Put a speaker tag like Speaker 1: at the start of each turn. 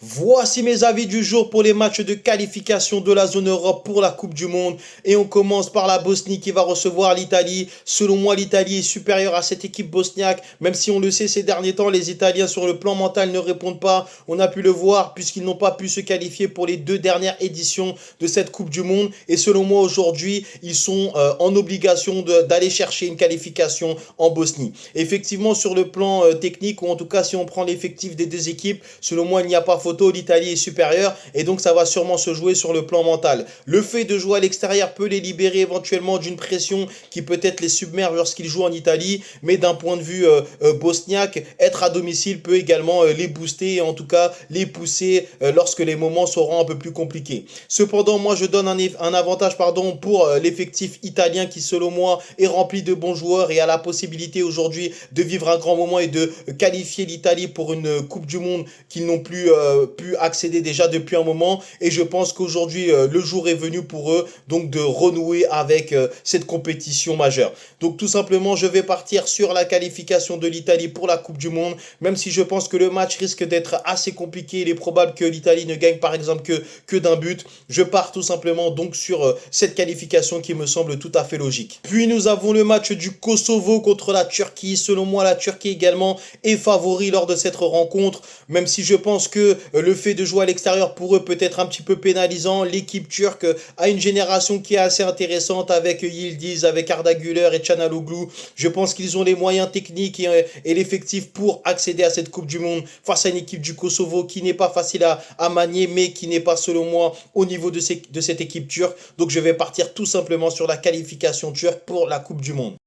Speaker 1: Voici mes avis du jour pour les matchs de qualification de la zone Europe pour la Coupe du Monde. Et on commence par la Bosnie qui va recevoir l'Italie. Selon moi, l'Italie est supérieure à cette équipe bosniaque, même si on le sait ces derniers temps, les Italiens sur le plan mental ne répondent pas. On a pu le voir puisqu'ils n'ont pas pu se qualifier pour les deux dernières éditions de cette Coupe du Monde. Et selon moi, aujourd'hui, ils sont en obligation d'aller chercher une qualification en Bosnie. Effectivement, sur le plan technique, ou en tout cas si on prend l'effectif des deux équipes, selon moi, il n'y a pas photo, l'Italie est supérieure et donc ça va sûrement se jouer sur le plan mental. Le fait de jouer à l'extérieur peut les libérer éventuellement d'une pression qui peut-être les submerge lorsqu'ils jouent en Italie, mais d'un point de vue bosniaque, être à domicile peut également les booster et en tout cas les pousser lorsque les moments seront un peu plus compliqués. Cependant, moi je donne un avantage pour l'effectif italien qui selon moi est rempli de bons joueurs et a la possibilité aujourd'hui de vivre un grand moment et de qualifier l'Italie pour une Coupe du Monde qu'ils n'ont plus pu accéder déjà depuis un moment. Et je pense qu'aujourd'hui, le jour est venu pour eux donc de renouer avec cette compétition majeure. Donc tout simplement, je vais partir sur la qualification de l'Italie pour la Coupe du Monde, même si je pense que le match risque d'être assez compliqué. Il est probable que l'Italie ne gagne par exemple que d'un but. Je pars tout simplement donc sur cette qualification qui me semble tout à fait logique. Puis nous avons le match du Kosovo contre la Turquie. Selon moi, la Turquie également est favori lors de cette rencontre, même si je pense que le fait de jouer à l'extérieur pour eux peut être un petit peu pénalisant. L'équipe turque a une génération qui est assez intéressante avec Yildiz, avec Arda Güler et Çalhanoğlu. Je pense qu'ils ont les moyens techniques et l'effectif pour accéder à cette Coupe du Monde face à une équipe du Kosovo qui n'est pas facile à manier, mais qui n'est pas selon moi au niveau de cette équipe turque. Donc je vais partir tout simplement sur la qualification turque pour la Coupe du Monde.